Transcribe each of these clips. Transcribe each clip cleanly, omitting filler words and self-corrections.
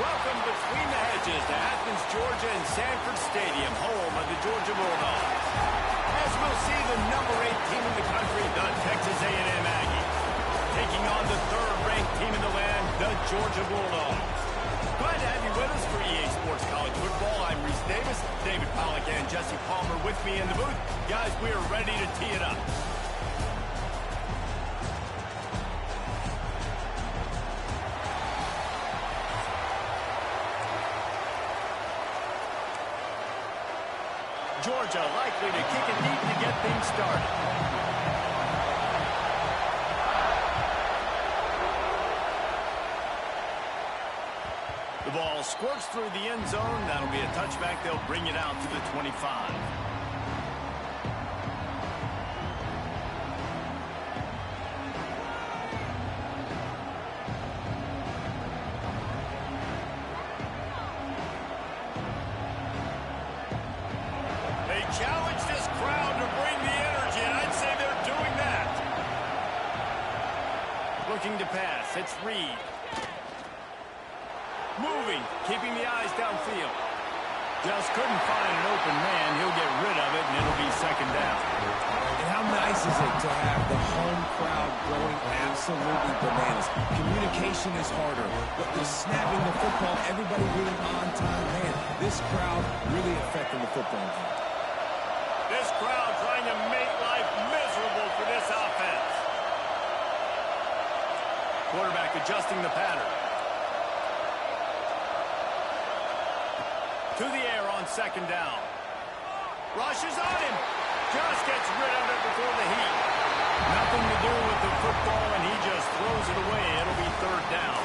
Welcome between the hedges to Athens, Georgia and Sanford Stadium, home of the Georgia Bulldogs. As we'll see, the number 8 team in the country, the Texas A&M Aggies, taking on the third-ranked team in the land, the Georgia Bulldogs. Glad to have you with us for EA Sports College Football. I'm Reese Davis, David Pollack and Jesse Palmer with me in the booth. Guys, we are ready to tee it up. Georgia likely to kick it deep to get things started. The ball squirts through the end zone. That'll be a touchback. They'll bring it out to the 25. Challenge this crowd to bring the energy, and I'd say they're doing that. Looking to pass, it's Reed. Moving, keeping the eyes downfield. Just couldn't find an open man. He'll get rid of it, and it'll be second down. And how nice is it to have the home crowd going absolutely bananas? Communication is harder, but they're snapping the football, everybody really on time. Man, this crowd really affecting the football game. This crowd trying to make life miserable for this offense. Quarterback adjusting the pattern. To the air on second down. Rushes on him. Just gets rid of it before the heat. Nothing to do with the football, and he just throws it away. It'll be third down.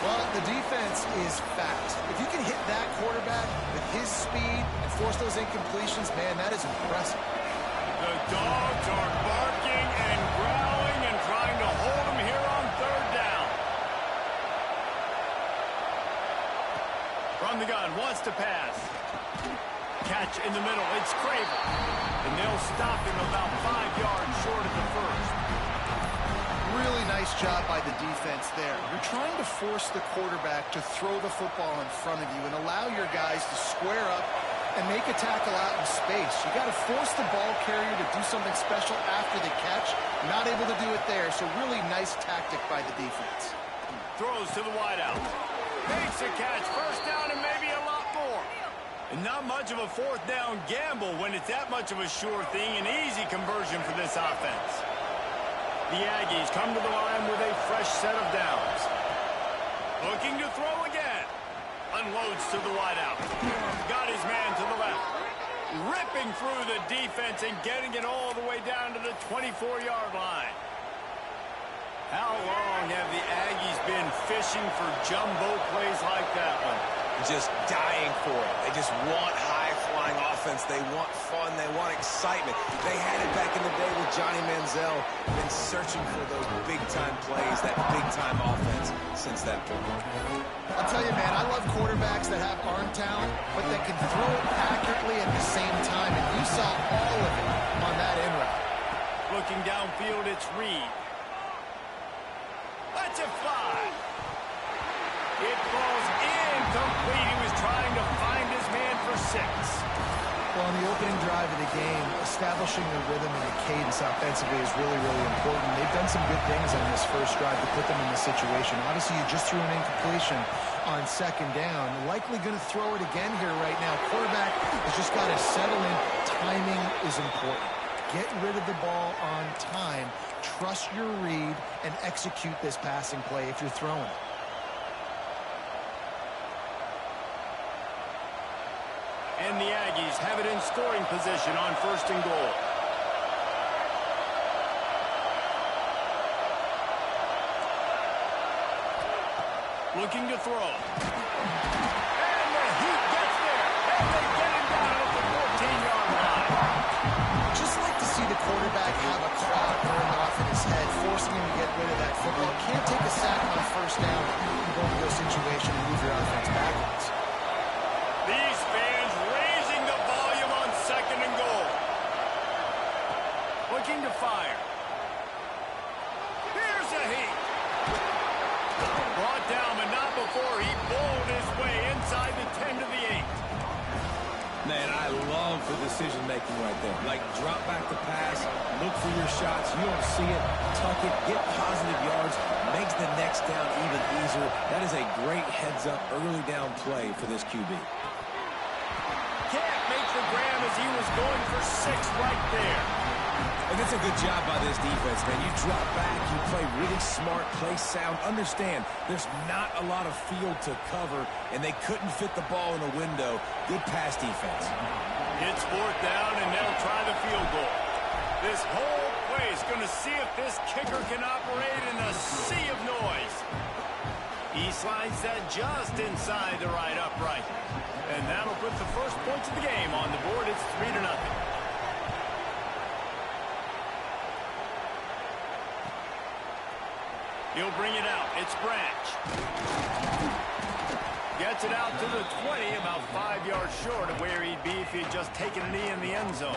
Well, the defense is fact. If you can hit that quarterback with his speed and force those incompletions, man, that is impressive. The dogs are barking and growling and trying to hold him here on third down. From the gun, wants to pass. Catch in the middle, it's Craven. And they'll stop him about 5 yards short of the first. Really nice job by the defense there. You're trying to force the quarterback to throw the football in front of you and allow your guys to square up and make a tackle out in space. You got to force the ball carrier to do something special after the catch. Not able to do it there, so really nice tactic by the defense. Throws to the wideout. Makes a catch, first down and maybe a lot more. And not much of a fourth down gamble when it's that much of a sure thing, an easy conversion for this offense. The Aggies come to the line with a fresh set of downs. Looking to throw again. Unloads to the wideout. Got his man to the left. Ripping through the defense and getting it all the way down to the 24-yard line. How long have the Aggies been fishing for jumbo plays like that one? Just dying for it. They just want high-flying offense. They want fun. They want excitement. They had it back in the day with Johnny Manziel. Been searching for those big-time plays, that big-time offense since that point. I'll tell you, man, I love quarterbacks that have arm talent, but that can throw it accurately at the same time, and you saw all of it on that in route. Looking downfield, it's Reed. Let's it fly. It falls incomplete. He was trying to find his man for 6. Well, on the opening drive of the game, establishing the rhythm and the cadence offensively is really, really important. They've done some good things on this first drive to put them in this situation. Obviously, you just threw an incompletion on second down. Likely going to throw it again here right now. Quarterback has just got to settle in. Timing is important. Get rid of the ball on time. Trust your read and execute this passing play if you're throwing it. And the Aggies have it in scoring position on first and goal. Looking to throw. And the Heat gets there. And they get him down at the 14-yard line. Just like to see the quarterback have a clock going off in his head, forcing him to get rid of that football. Can't take a sack on first down and go into a situation and move your offense backwards. These fans raising the volume on second and goal. Looking to fire. Here's a Heat. Brought down, but not before he bowled his way inside the 10 to the 8. Man, I love the decision-making right there. Like, drop back the pass, look for your shots. You don't see it, tuck it, get positive yards, makes the next down even easier. That is a great heads-up, early down play for this QB. Can't make the grab as he was going for 6 right there. And it's a good job by this defense, man. You drop back, you play really smart, play sound. Understand, there's not a lot of field to cover, and they couldn't fit the ball in a window. Good pass defense. It's 4th down, and they'll try the field goal. This whole play is going to see if this kicker can operate in a sea of noise. He slides that just inside the right upright. And that'll put the first points of the game on the board. It's 3-0. He'll bring it out. It's Branch. Gets it out to the 20, about 5 yards short of where he'd be if he'd just taken a knee in the end zone.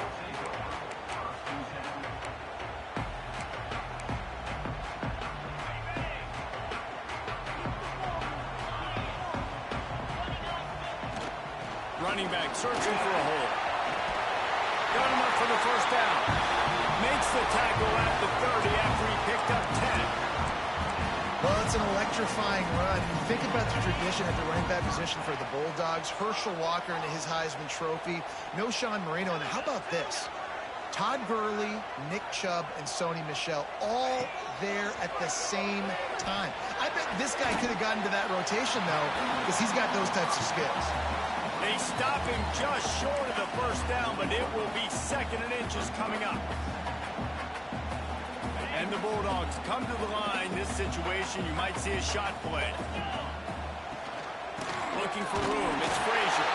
Running back searching for a hole. Got him up for the first down. Makes the tackle at the 30 after he picked up 10. Well, it's an electrifying run. You think about the tradition at the running back position for the Bulldogs. Herschel Walker into his Heisman Trophy. No Sean Marino. And how about this? Todd Gurley, Nick Chubb, and Sony Michel all there at the same time. I bet this guy could have gotten to that rotation, though, because he's got those types of skills. They stop him just short of the first down, but it will be 2nd and inches coming up. And the Bulldogs come to the line. This situation, you might see a shot play. Looking for room. It's Frazier.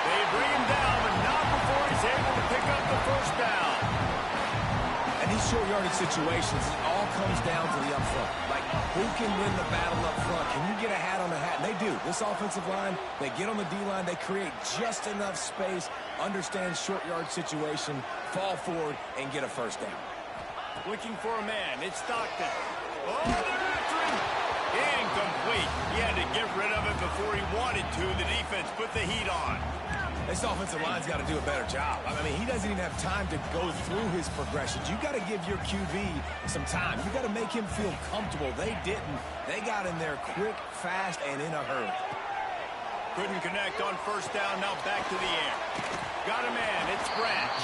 They bring him down, but not before he's able to pick up the first down. And these short yardage situations, it all comes down to the up front. Like, who can win the battle up front? Can you get a hat on the hat? And they do. This offensive line, they get on the D-line, they create just enough space, understand short yard situation, fall forward, and get a first down. Looking for a man. It's Stockton. Oh, they're after him. Incomplete. He had to get rid of it before he wanted to. The defense put the heat on. This offensive line's got to do a better job. I mean, he doesn't even have time to go through his progressions. You got to give your QB some time. You got to make him feel comfortable. They didn't. They got in there quick, fast, and in a hurry. Couldn't connect on first down. Now back to the air. Got a man. It's Branch.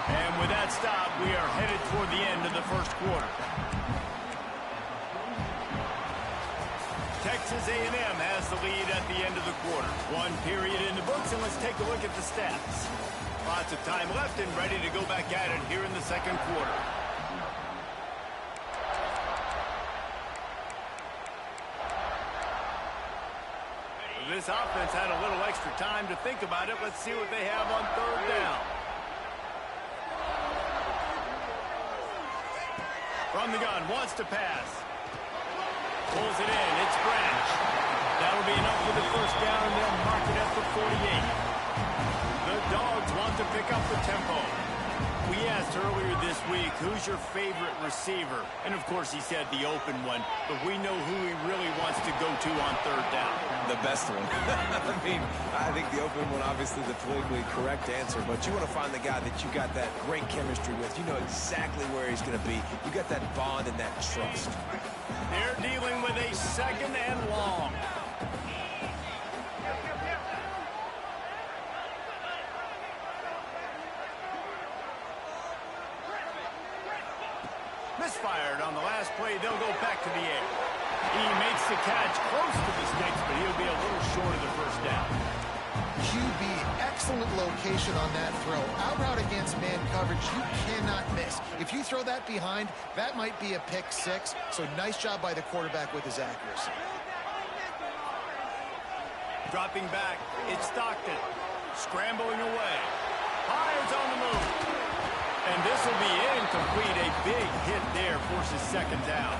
And with that stop, we are headed toward the end of the first quarter. Texas A&M has the lead at the end of the quarter. 1 period in the books, and let's take a look at the stats. Lots of time left and ready to go back at it here in the second quarter. This offense had a little extra time to think about it. Let's see what they have on 3rd down. From the gun, wants to pass. Pulls it in, it's Branch. That'll be enough for the first down, and they'll mark it at the 48. The Dogs want to pick up the tempo. We asked earlier this week, who's your favorite receiver? And of course he said the open one, but we know who he really wants to go to on 3rd down. The best one. I mean, I think the open one, obviously the politically correct answer, but you want to find the guy that you got that great chemistry with. You know exactly where he's going to be. You got that bond and that trust. They're dealing with a 2nd and long. Misfired on the last play. They'll go back to the air. He makes the catch close to the sticks, but he'll be a little short of the first down. QB, excellent location on that throw. Out route against man coverage, you cannot miss. If you throw that behind, that might be a pick 6. So nice job by the quarterback with his accuracy. Dropping back, it's Stockton. Scrambling away. Hines on the move. And this will be incomplete. A big hit there forces 2nd down.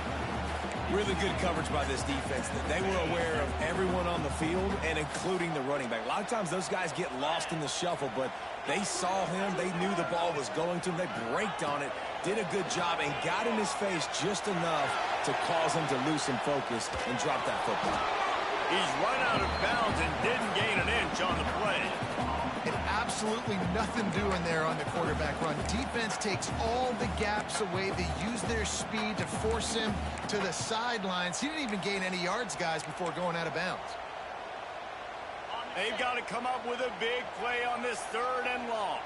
Really good coverage by this defense. They were aware of everyone on the field and including the running back. A lot of times those guys get lost in the shuffle, but they saw him. They knew the ball was going to him. They braked on it, did a good job, and got in his face just enough to cause him to lose some focus and drop that football. He's run out of bounds and didn't gain an inch on the play. And absolutely nothing doing there on the quarterback run. Defense takes all the gaps away. They use their speed to force him to the sidelines. He didn't even gain any yards, guys, before going out of bounds. They've got to come up with a big play on this 3rd and long.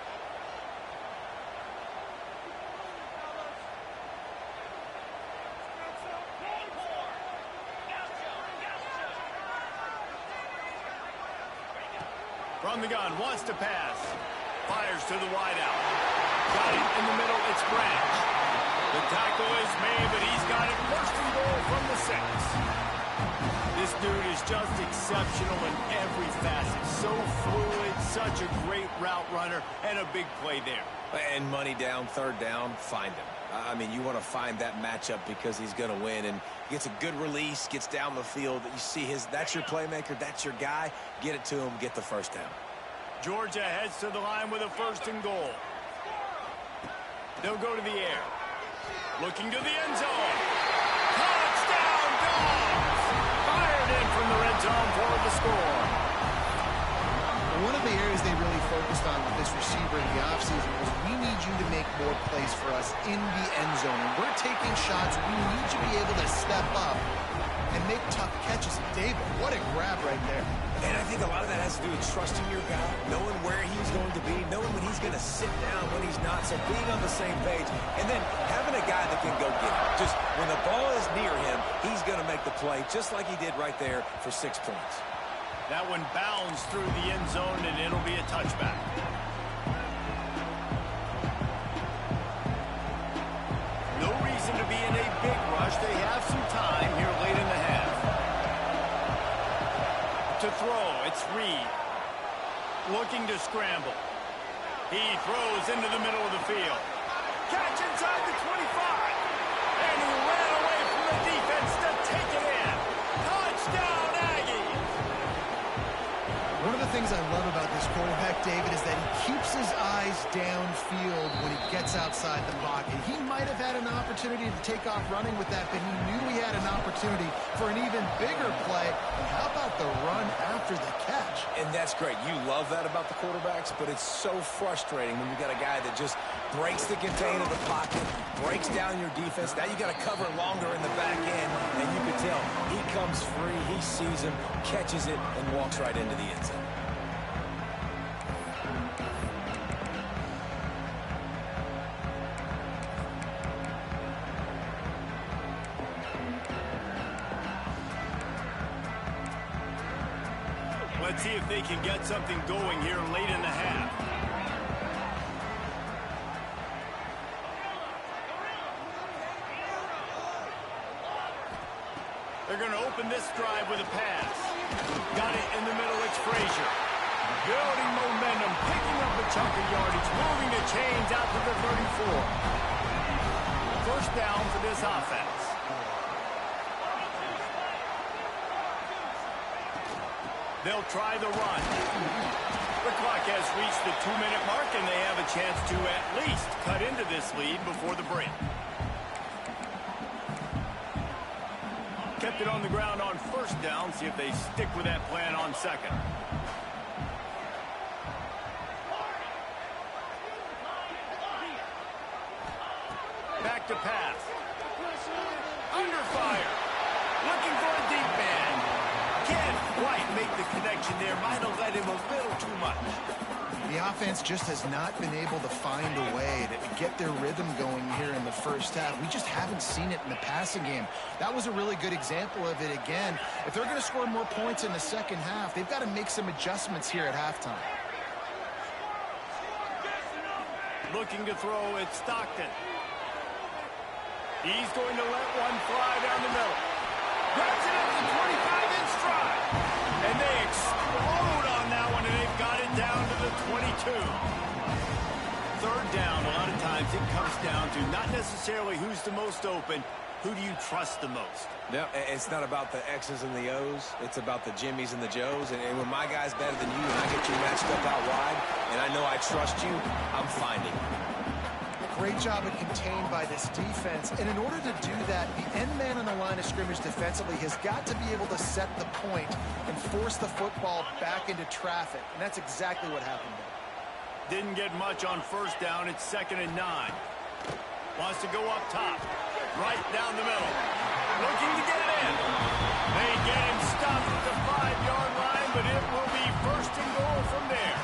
From the gun, wants to pass. Fires to the wideout. Got it in the middle, it's Branch. The tackle is made, but he's got it 1st and goal from the 6. This dude is just exceptional in every facet. So fluid, such a great route runner, and a big play there. And money down, 3rd down, find him. I mean, you want to find that matchup because he's going to win, and gets a good release, gets down the field. You see that's your playmaker, that's your guy. Get it to him, get the 1st down. Georgia heads to the line with a 1st and goal. They'll go to the air. Looking to the end zone. Touchdown, Dogs! Fired in from the red zone for the score. One of the areas they really focused on with this receiver in the offseason was we need you to make more plays for us in the end zone. And we're taking shots. We need you to be able to step up and make tough catches. David, what a grab right there. And I think a lot of that has to do with trusting your guy, knowing where he's going to be, knowing when he's going to sit down, when he's not. So being on the same page, and then having a guy that can go get it. Just when the ball is near him, he's going to make the play, just like he did right there for 6 points. That one bounds through the end zone, and it'll be a touchback. No reason to be in a big rush. They have some time here late in the half. To throw, it's Reed. Looking to scramble. He throws into the middle of the field. Catch inside the 25. And he ran away from the defense to take it in. Touchdown, Aggies! One of the things I love about this quarterback, David, is that he keeps his eyes downfield when he gets outside the pocket. He might have had an opportunity to take off running with that, but he knew he had an opportunity for an even bigger play. And how about the run after the catch? And that's great. You love that about the quarterbacks, but it's so frustrating when you got a guy that just breaks the contain of the pocket, breaks down your defense. Now you got to cover longer in the back end, and you can tell he comes free, he sees him, catches it, and walks right into the end zone. Let's see if they can get something going here late in the half. They're going to open this drive with a pass. Got it in the middle, it's Frazier. Building momentum, picking up a chunk of yardage, moving the chains out to the 34. 1st down for this offense. They'll try the run. The clock has reached the 2-minute mark, and they have a chance to at least cut into this lead before the break. Kept it on the ground on 1st down. See if they stick with that plan on 2nd. Back to pass. Under fire. Looking for a deep man. Can't quite make the connection there. Might have let him a little too much. The offense just has not been able to find a way to get their rhythm going here in the 1st half. We just haven't seen it in the passing game. That was a really good example of it again. If they're going to score more points in the 2nd half, they've got to make some adjustments here at halftime. Looking to throw, it's Stockton. He's going to let one fly down the middle. Grabs it up to 25 in stride. And they explode on that one, and they've got it down to the 22. 3rd down, a lot of times it comes down to not necessarily who's the most open, Who do you trust the most? No, it's not about the X's and the O's. It's about the Jimmys and the Joes. And when my guy's better than you and I get you matched up out wide, and I know I trust you, I'm finding. Great job of contained by this defense. And in order to do that, the end man on the line of scrimmage defensively has got to be able to set the point and force the football back into traffic. And that's exactly what happened there. Didn't get much on first down. It's 2nd and 9. Wants to go up top. Right down the middle. Looking to get it in. They get him stopped at the 5-yard line, but it will be 1st and goal from there.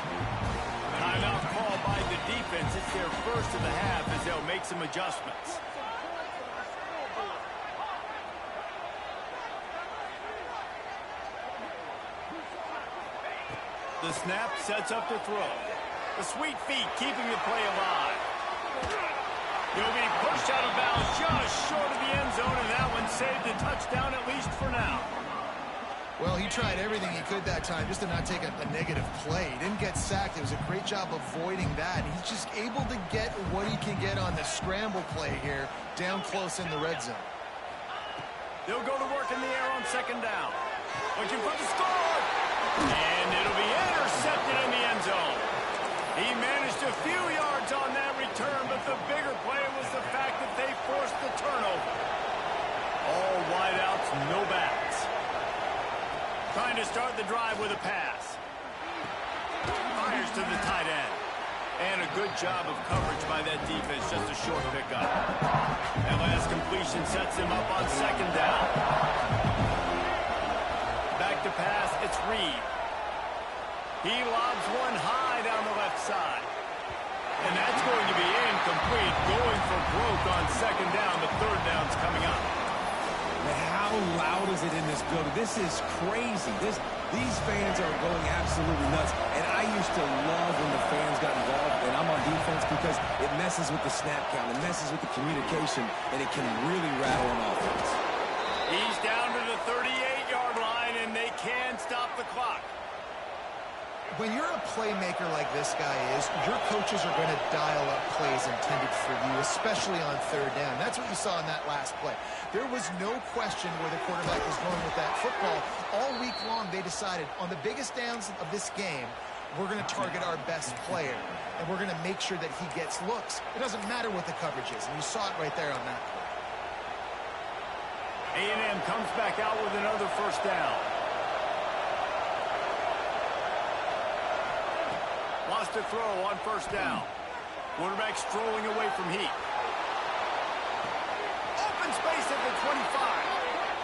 Timeout called by the defense. It's their first of the half as they'll make some adjustments. The snap sets up to throw. The sweet feet keeping the play alive. He'll be pushed out of bounds just short of the end zone, and that one saved a touchdown at least for now. Well, he tried everything he could that time just to not take a negative play. He didn't get sacked. It was a great job avoiding that. He's just able to get what he can get on the scramble play here down close in the red zone. They'll go to work in the air on 2nd down. Looking for the score. And it'll be intercepted in the end zone. He managed a few yards on that return, but the bigger play was the fact that they forced the turnover. All wideouts, no backs. Trying to start the drive with a pass. Fires to the tight end. And a good job of coverage by that defense, just a short pickup. That last completion sets him up on 2nd down. Back to pass, it's Reed. He lobs one high down the left side. And that's going to be incomplete. Going for broke on 2nd down. The 3rd down's coming up. Man, how loud is it in this building? This is crazy. These fans are going absolutely nuts. And I used to love when the fans got involved, and I'm on defense, because it messes with the snap count. It messes with the communication, and it can really rattle an offense. He's down to the 38-yard line, and they can stop the clock. When you're a playmaker like this guy is, your coaches are going to dial up plays intended for you, especially on 3rd down. That's what you saw in that last play. There was no question where the quarterback was going with that football. All week long, they decided on the biggest downs of this game, we're going to target our best player, and we're going to make sure that he gets looks. It doesn't matter what the coverage is, and you saw it right there on that play. A&M comes back out with another 1st down. Wants to throw on 1st down. Quarterback strolling away from Heat. Open space at the 25.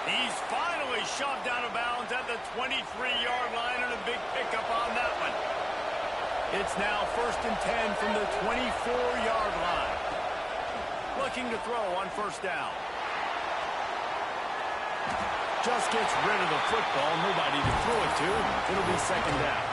He's finally shoved out of bounds at the 23-yard line, and a big pickup on that one. It's now 1st and 10 from the 24-yard line. Looking to throw on 1st down. Just gets rid of the football. Nobody to throw it to. It'll be 2nd down.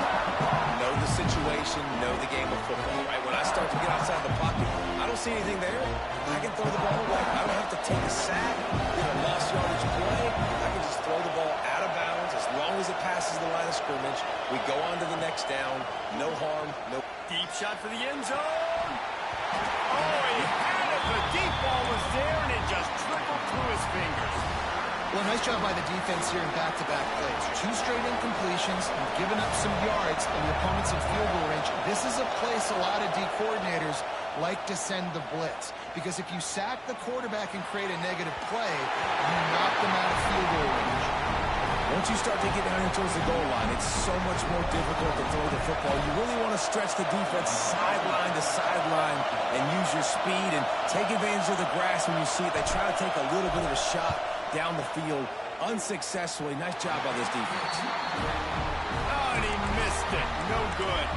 Know the situation, know the game of football, right? When I start to get outside the pocket, I don't see anything there. I can throw the ball away. I don't have to take a sack, get a lost yardage play. I can just throw the ball out of bounds as long as it passes the line of scrimmage. We go on to the next down. No harm, no... Deep shot for the end zone. Oh, he had it. The deep ball was there, and it just trickled through his fingers. Well, nice job by the defense here in back-to-back plays. 2 straight incompletions and giving up some yards in the opponents in field goal range. This is a place a lot of D coordinators like to send the blitz, because if you sack the quarterback and create a negative play, you knock them out of field goal range. Once you start to get down here towards the goal line, it's so much more difficult to throw the football. You really want to stretch the defense sideline to sideline and use your speed and take advantage of the grass when you see it. They try to take a little bit of a shot down the field unsuccessfully. Nice job by this defense. Oh, and he missed it. No good.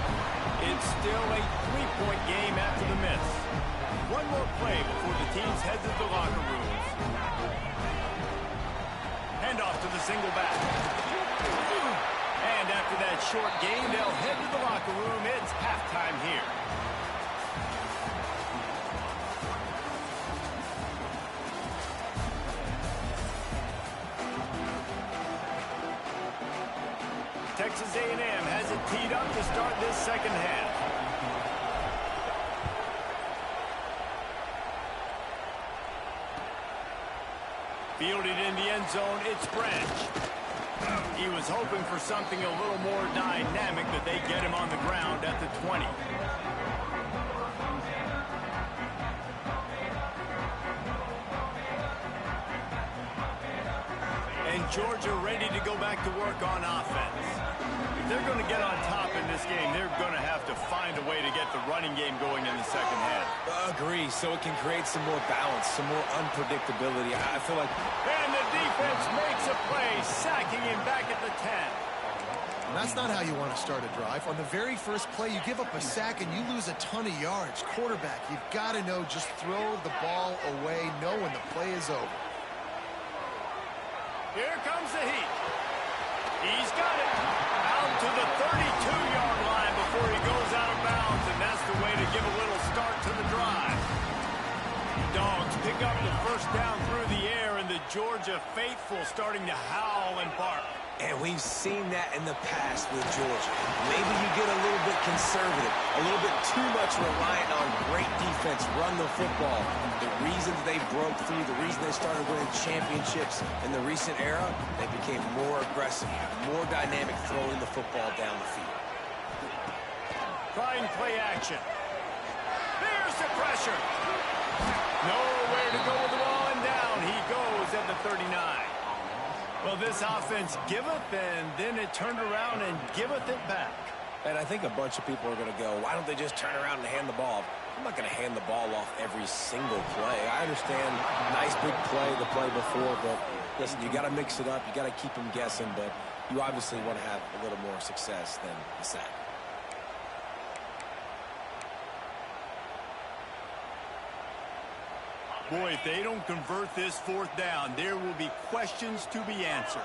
It's still a 3-point game after the miss. One more play before the teams head to the locker rooms. Handoff to the single back. And after that short game, they'll head to the locker room. It's halftime here. Texas A&M has it teed up to start this 2nd half. Fielded in the end zone, it's Branch. He was hoping for something a little more dynamic, but they get him on the ground at the 20. And Georgia ready to go back to work on offense. If they're going to get on top in this game, they're going to have to find a way to get the running game going in the second half. Agree, so it can create some more balance, some more unpredictability. I feel like... And the defense makes a play, sacking him back at the 10. And that's not how you want to start a drive. On the very first play, you give up a sack and you lose a ton of yards. Quarterback, you've got to know, just throw the ball away, know when the play is over. Here comes the heat. He's got it. Out to the 32-yard line before he goes out of bounds, and that's the way to give a little start to the drive. Dogs pick up the first down through the air, and the Georgia faithful starting to howl and bark. And we've seen that in the past with Georgia. Maybe you get a little bit conservative, a little bit too much reliant on great defense, run the football. The reasons they broke through, the reason they started winning championships in the recent era, they became more aggressive, more dynamic throwing the football down the field. Trying play action. There's the pressure. Nowhere to go with the ball, and down he goes at the 39. Well, this offense giveth, and then it turned around and giveth it back. And I think a bunch of people are going to go, why don't they just turn around and hand the ball? I'm not going to hand the ball off every single play. I understand nice big play, the play before, but listen, you got to mix it up. You got to keep them guessing, but you obviously want to have a little more success than the sack. Boy, if they don't convert this fourth down, there will be questions to be answered.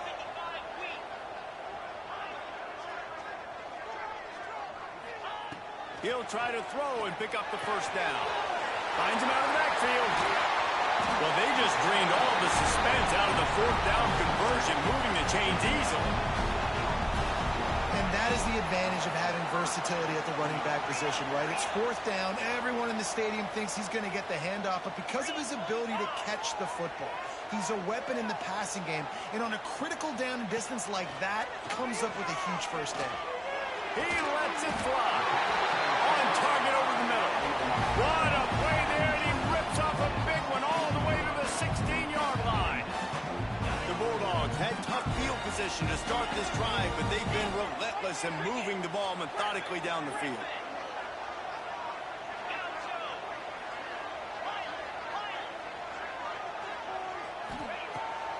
He'll try to throw and pick up the first down. Finds him out of the backfield. Well, they just drained all the suspense out of the fourth down conversion, moving the chains easily. And that is the advantage of having versatility at the running back position, right? It's fourth down. Everyone in the stadium thinks he's going to get the handoff, but because of his ability to catch the football, he's a weapon in the passing game. And on a critical down and distance like that, comes up with a huge first down. He lets it fly. On target over the middle. What a play there, and he rips off a big one all the way to the 16-yard line. The Bulldogs had tough field position to start this drive, but they've been relentless in moving the ball methodically down the field.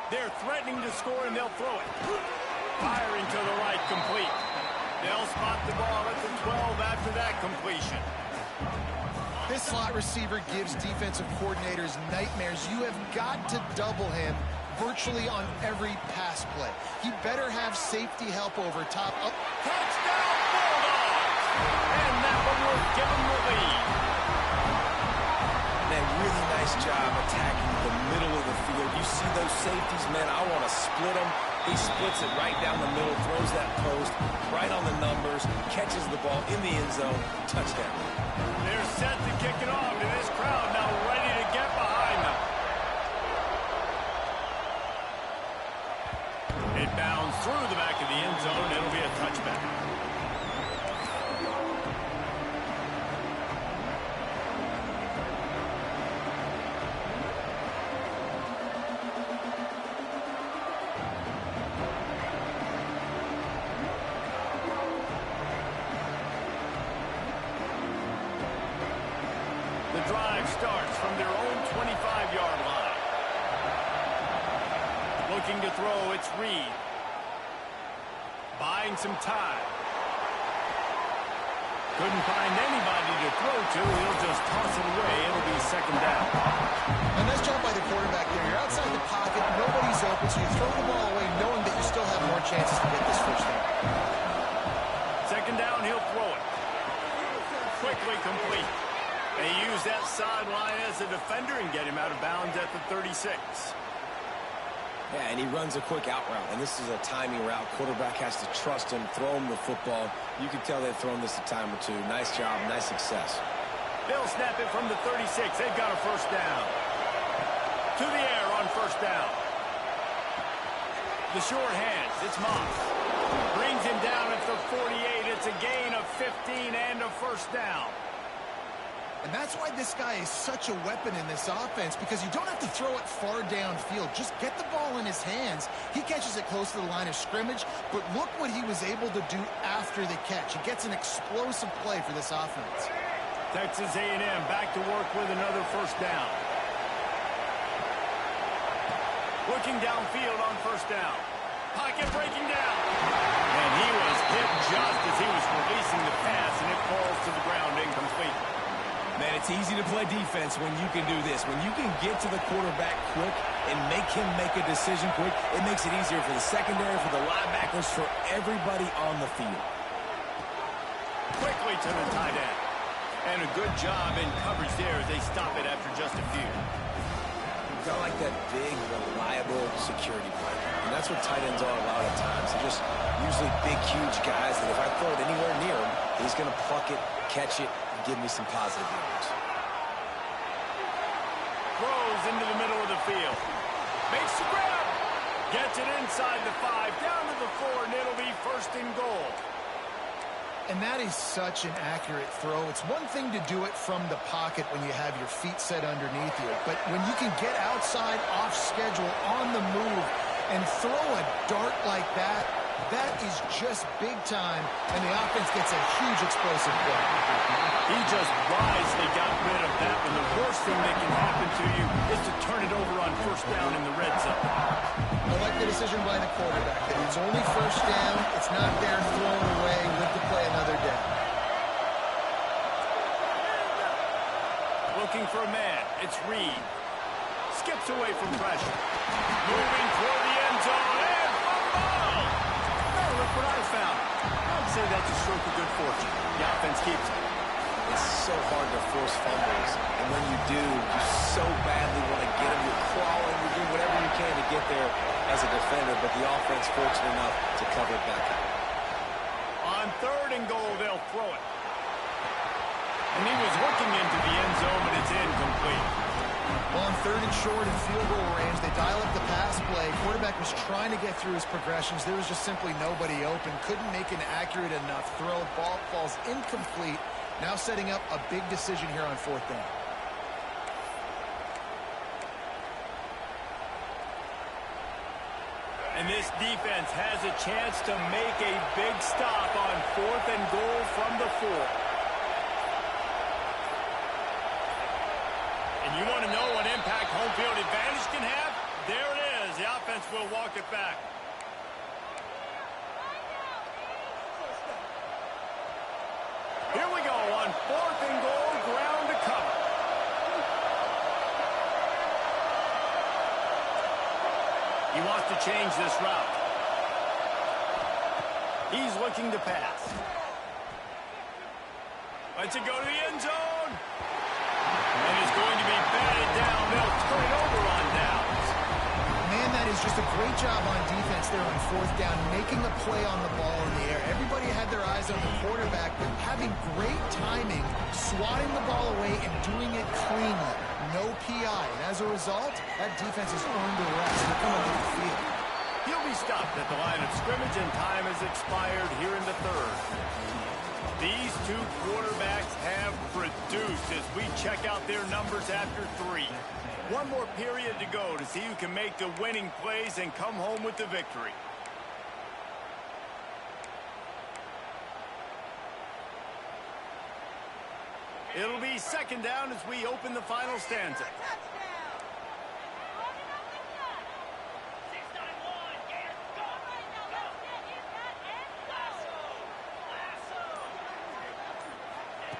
They're threatening to score, and they'll throw it. Firing to the right, complete. They'll spot the ball at the 12 after that completion. This slot receiver gives defensive coordinators nightmares. You have got to double him virtually on every pass play. He better have safety help over top. Oh. Touchdown, Bulldogs! And that one will give them the lead. Man, really nice job attacking the middle of the field. You see those safeties, man, I want to split them. He splits it right down the middle, throws that post, right on the numbers, catches the ball in the end zone, touchdown. They're set to kick it off, and this crowd now ready to get behind them. It bounds through the back of the end zone. It'll be a touchback. The drive starts from their own 25-yard line. Looking to throw, it's Reed. Buying some time. Couldn't find anybody to throw to. He'll just toss it away. It'll be second down. A nice job by the quarterback there. You're outside the pocket, nobody's open, so you throw the ball away knowing that you still have more chances to get this first down. Second down, he'll throw it. Quickly complete. They use that sideline as a defender and get him out of bounds at the 36. Yeah, and he runs a quick out route, and this is a timing route. Quarterback has to trust him, throw him the football. You can tell they've thrown this a time or two. Nice job, nice success. They'll snap it from the 36. They've got a first down. To the air on first down. The short hands, it's Moss. Brings him down at the 48. It's a gain of 15 and a first down. And that's why this guy is such a weapon in this offense, because you don't have to throw it far downfield. Just get the ball in his hands. He catches it close to the line of scrimmage, but look what he was able to do after the catch. He gets an explosive play for this offense. Texas A&M back to work with another first down. Looking downfield on first down. Pocket breaking down. And he was hit just as he was releasing the pass, and it falls to the ground incomplete. Man, it's easy to play defense when you can do this. When you can get to the quarterback quick and make him make a decision quick, it makes it easier for the secondary, for the linebackers, for everybody on the field. Quickly to the tight end. And a good job in coverage there as they stop it after just a few. You've got like that big, reliable security blanket. And that's what tight ends are a lot of times. They're just usually big, huge guys that if I throw it anywhere near him, he's going to pluck it, catch it, and give me some positive yards. Throws into the middle of the field. Makes the grab. Gets it inside the 5, down to the 4, and it'll be first and goal. And that is such an accurate throw. It's one thing to do it from the pocket when you have your feet set underneath you, but when you can get outside, off schedule, on the move, and throw a dart like that, that is just big time, and the offense gets a huge explosive play. He just wisely got rid of that when the worst thing that can happen to you is to turn it over on first down in the red zone. I like the decision by the quarterback that it's only first down, it's not there thrown away, live to play another down. Looking for a man, it's Reed. Skips away from pressure. Moving toward the end zone, and fumble! Hey, look what I found. I'd say that's a stroke of good fortune. The offense keeps it. It's so hard to force fumbles, and when you do, you so badly want to get them. You're crawling, you're doing whatever you can to get there as a defender, but the offense fortunate enough to cover it back up. On third and goal, they'll throw it. And he was looking into the end zone, but it's incomplete. Well, on third and short and field goal range, they dial up the pass play. Quarterback was trying to get through his progressions. There was just simply nobody open. Couldn't make an accurate enough throw. Ball falls incomplete. Now setting up a big decision here on fourth down. And this defense has a chance to make a big stop on fourth and goal from the 4. And you want to know what impact home field advantage can have? There it is. The offense will walk it back. Here we go on fourth and goal, ground to cover. He wants to change this route. He's looking to pass. Lets it go to the end zone. And it's going to be batted down. They'll turn it over on downs. Man, that is just a great job on defense there on fourth down, making a play on the ball in the air. Everybody had their eyes on the quarterback, but having great timing, swatting the ball away and doing it cleanly. No PI. And as a result, that defense has earned a rest. They're coming to the field. He'll be stopped at the line of scrimmage, and time has expired here in the third. These two quarterbacks have produced as we check out their numbers after 3. One more period to go to see who can make the winning plays and come home with the victory. It'll be second down as we open the final stanza.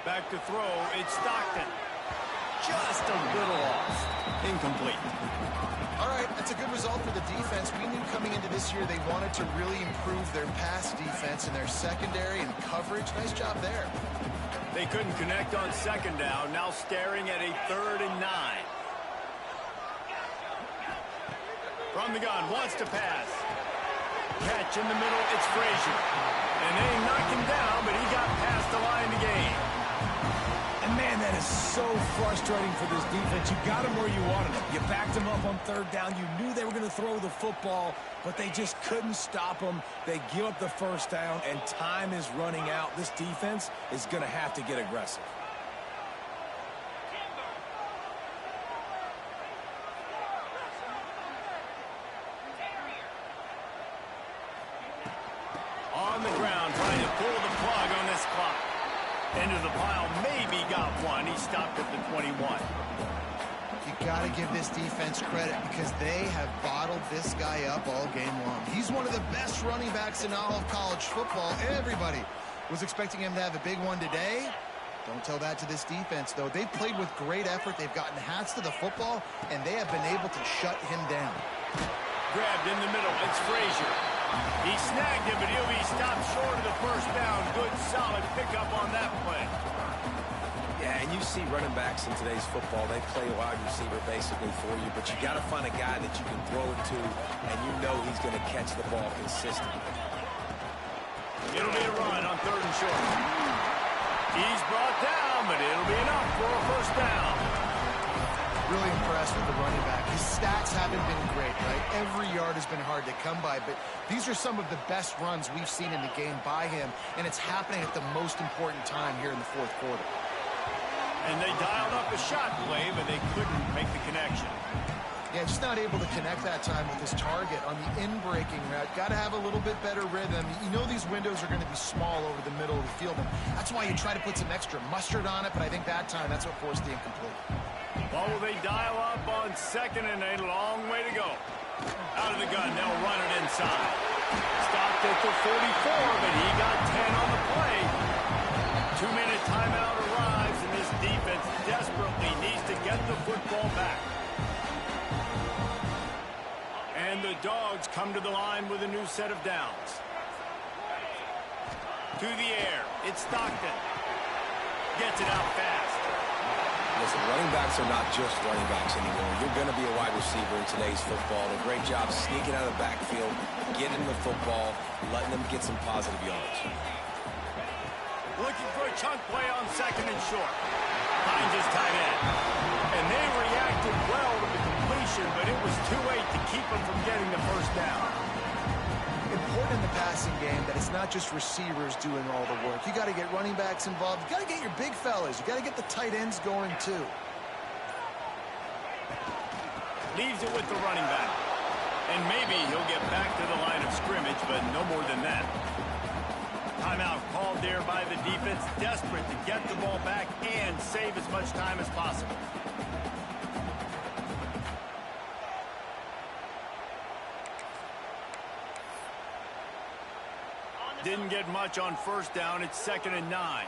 Back to throw, it's Stockton. Just a little off. Incomplete. All right, that's a good result for the defense. We knew coming into this year they wanted to really improve their pass defense and their secondary and coverage. Nice job there. They couldn't connect on second down, now staring at a 3rd and 9. From the gun, wants to pass. Catch in the middle, it's Frazier. And they knocked him down, but he got past the line to gain. And And, man, that is so frustrating for this defense. You got them where you wanted them. You backed them up on third down. You knew they were going to throw the football, but they just couldn't stop them. They give up the first down, and time is running out. This defense is going to have to get aggressive. On the ground, trying to pull the plug on this clock. Into the pile, maybe got one. He stopped at the 21. You got to give this defense credit because they have bottled this guy up all game long. He's one of the best running backs in all of college football. Everybody was expecting him to have a big one today. Don't tell that to this defense, though. They've played with great effort. They've gotten hats to the football, and they have been able to shut him down. Grabbed in the middle. It's Frazier. He snagged him, but he'll be stopped short of the first down. Good, solid pickup on that play. Yeah, and you see running backs in today's football, they play wide receiver basically for you, but you got to find a guy that you can throw it to, and you know he's going to catch the ball consistently. It'll be a run on third and short. He's brought down, but it'll be enough for a first down. Really impressed with the running back. His stats haven't been great, right? Every yard has been hard to come by, but these are some of the best runs we've seen in the game by him, and it's happening at the most important time here in the fourth quarter. And they dialed up a shot play, but they couldn't make the connection. Yeah, just not able to connect that time with his target on the in-breaking route. Got to have a little bit better rhythm. You know these windows are going to be small over the middle of the field, and that's why you try to put some extra mustard on it, but I think that time that's what forced the incomplete. Well, will they dial up on second and a long way to go? Out of the gun, they'll run it inside. Stopped at the 44, but he got 10 on the play. 2-minute timeout arrives, and this defense desperately needs to get the football back. And the Dogs come to the line with a new set of downs. To the air, it's Stockton. Gets it out fast. Listen, running backs are not just running backs anymore. You're going to be a wide receiver in today's football. A great job sneaking out of the backfield, getting the football, letting them get some positive yards. Looking for a chunk play on second and short. Finds his tight end. And they reacted well to the completion, but it was too late to keep him from getting the first down. Important in the passing game that it's not just receivers doing all the work. You got to get running backs involved. You got to get your big fellas. You got to get the tight ends going too. Leaves it with the running back. And maybe he'll get back to the line of scrimmage, but no more than that. Timeout called there by the defense, desperate to get the ball back and save as much time as possible. Didn't get much on first down. It's 2nd and 9.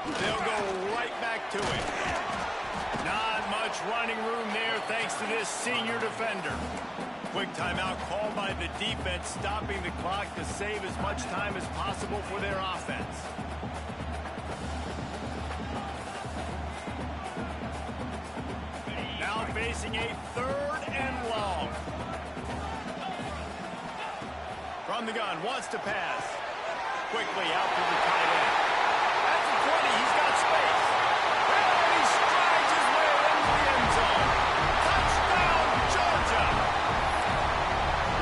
They'll go right back to it. Not much running room there thanks to this senior defender. Quick timeout called by the defense, stopping the clock to save as much time as possible for their offense. Now facing a 3rd and long. From the gun, wants to pass. Quickly out to the tight end. At the 20, he's got space. And he strides his way into the end zone. Touchdown, Georgia!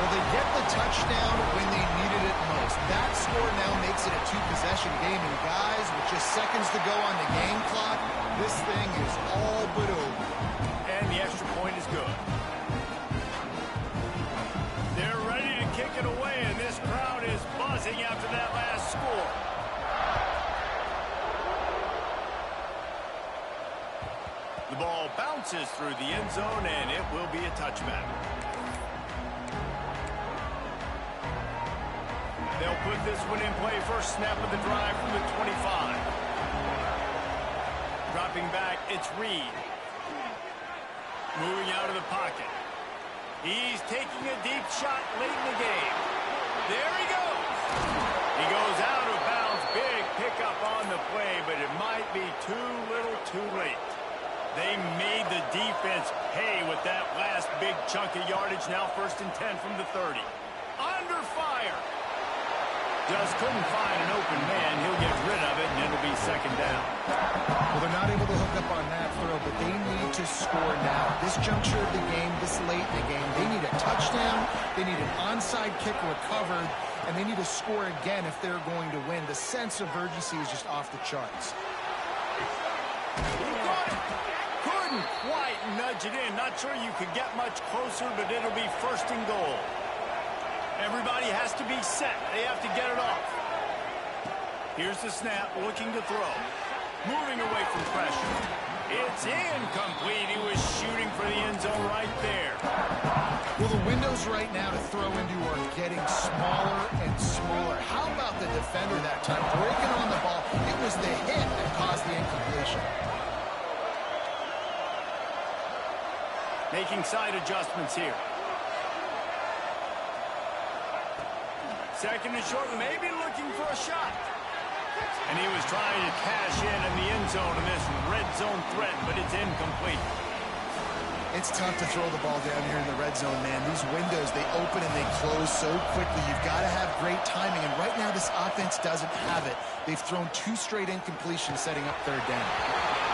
Well, they get the touchdown when they needed it most. That score now makes it a 2-possession game, and guys, with just seconds to go on the game clock, this thing is all but over. And the extra point is good. They're ready to kick it away, and this crowd is buzzing after that last score. The ball bounces through the end zone, and it will be a touchback. They'll put this one in play. First snap of the drive from the 25. Dropping back, it's Reed. Moving out of the pocket. He's taking a deep shot late in the game. There he goes. He goes out of bounds. Big pickup on the play, but it might be too little too late. They made the defense pay with that last big chunk of yardage. Now 1st and 10 from the 30. Under fire. Just couldn't find an open man. He'll get rid of it, and it'll be 2nd down. Well, they're not able to hook up on that throw, but they need to score now. This juncture of the game, this late in the game, they need a touchdown, they need an onside kick recovered, and they need to score again if they're going to win. The sense of urgency is just off the charts. Couldn't quite nudge it in. Not sure you could get much closer, but it'll be 1st and goal. Everybody has to be set. They have to get it off. Here's the snap, looking to throw. Moving away from pressure. It's incomplete. He was shooting for the end zone right there. Well, the windows right now to throw into are getting smaller and smaller. How about the defender that time breaking on the ball? It was the hit that caused the incompletion. Making side adjustments here. 2nd and short, maybe looking for a shot. And he was trying to cash in the end zone in this red zone threat, but it's incomplete. It's tough to throw the ball down here in the red zone, man. These windows, they open and they close so quickly. You've got to have great timing, and right now this offense doesn't have it. They've thrown 2 straight incompletions setting up 3rd down.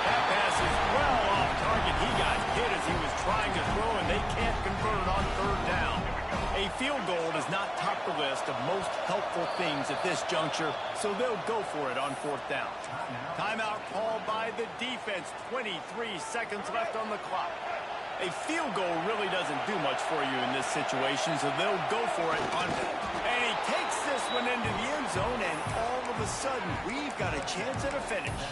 That pass is well off target. He got hit as he was trying to throw, and they can't convert it on 3rd down. A field goal does not top the list of most helpful things at this juncture, so they'll go for it on 4th down. Timeout called by the defense. 23 seconds left on the clock. A field goal really doesn't do much for you in this situation, so they'll go for it on. And he takes this one into the end zone, and all of a sudden, we've got a chance at a finish.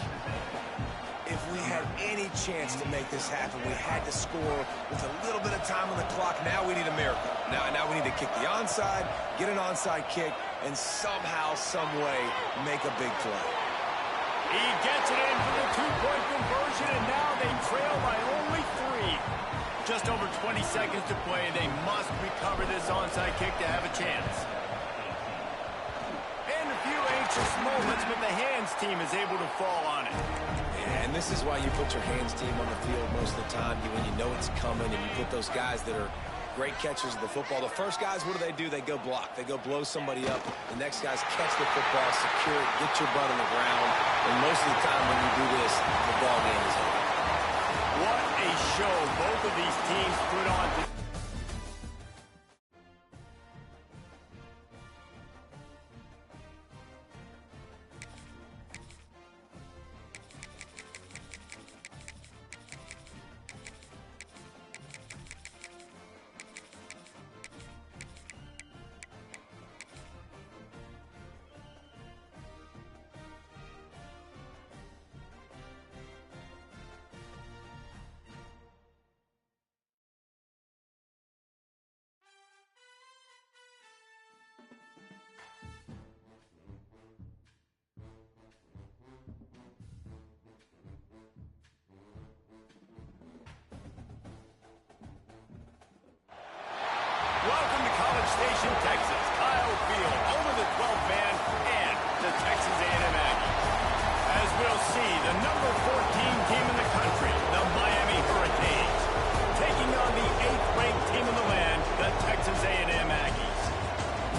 If we had any chance to make this happen, we had to score with a little bit of time on the clock. Now we need a miracle. Now we need to kick the onside, get an onside kick, and somehow, some way, make a big play. He gets it in for the 2-point conversion, and now they trail by only 3. Just over 20 seconds to play. They must recover this onside kick to have a chance. And a few anxious moments, but the hands team is able to fall on it. And this is why you put your hands team on the field most of the time, when you know it's coming, and you put those guys that are great catchers of the football. The first guys, what do? They go block. They go blow somebody up. The next guys catch the football, secure it, get your butt on the ground. And most of the time when you do this, the ball game is over. What a show both of these teams put on. Welcome to College Station, Texas. Kyle Field, over the 12th man, and the Texas A&M Aggies. As we'll see, the number 14 team in the country, the Miami Hurricanes, taking on the 8th-ranked team in the land, the Texas A&M Aggies.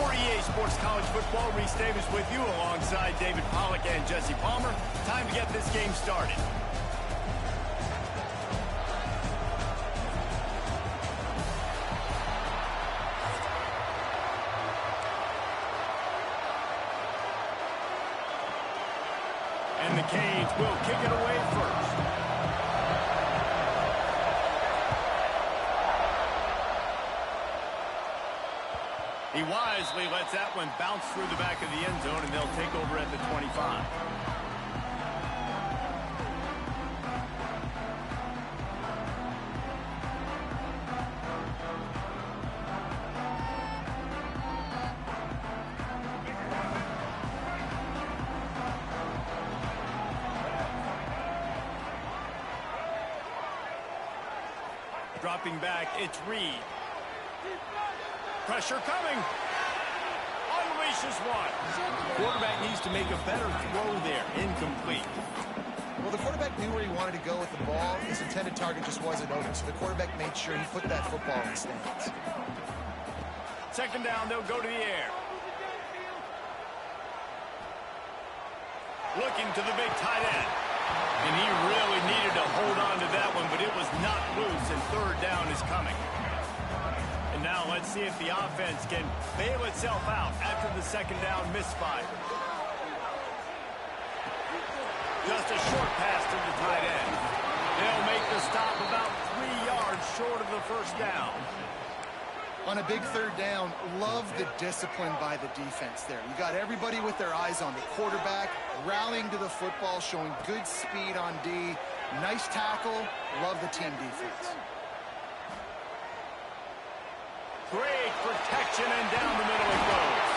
For EA Sports College Football, Reese Davis with you alongside David Pollack and Jesse Palmer. Time to get this game started. And the Canes will kick it away first. He wisely lets that one bounce through the back of the end zone, and they'll take over at the 25. Dropping back, it's Reed. Pressure coming. Unleashes one. Quarterback needs to make a better throw there. Incomplete. Well, the quarterback knew where he wanted to go with the ball. His intended target just wasn't open, so the quarterback made sure he put that football in the stands. Second down, they'll go to the air. Looking to the big tight end. And he really needed to hold on to that one, but it was not loose, and third down is coming. And now let's see if the offense can bail itself out after the second down misfire. Just a short pass to the tight end. They'll make the stop about 3 yards short of the first down. On a big third down, love the discipline by the defense there. You got everybody with their eyes on the quarterback, rallying to the football, showing good speed on D. Nice tackle. Love the team defense. Great protection, and down the middle it goes.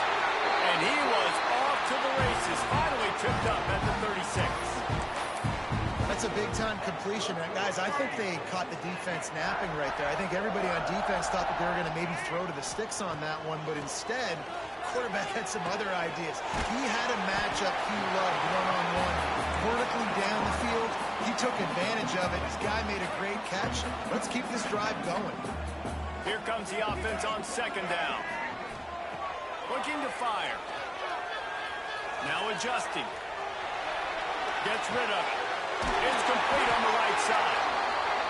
And he was off to the races, finally tripped up at the 36. That's a big-time completion. Guys, I think they caught the defense napping right there. I think everybody on defense thought that they were going to maybe throw to the sticks on that one, but instead, quarterback had some other ideas. He had a matchup he loved, one-on-one, vertically down the field. He took advantage of it. His guy made a great catch. Let's keep this drive going. Here comes the offense on second down. Looking to fire. Now adjusting. Gets rid of it. It's complete on the right side.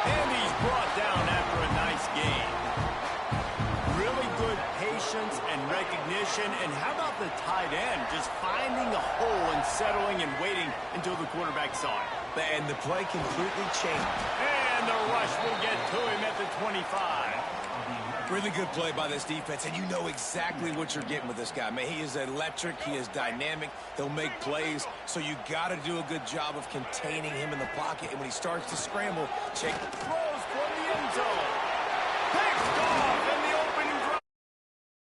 And he's brought down after a nice gain. Really good patience and recognition. And how about the tight end just finding a hole and settling and waiting until the quarterback saw it. And the play completely changed. And the rush will get to him at the 25. Really good play by this defense, and you know exactly what you're getting with this guy. Man, he is electric. He is dynamic. He'll make plays, so you got to do a good job of containing him in the pocket. And when he starts to scramble, check. Throws for the end zone. Picked off.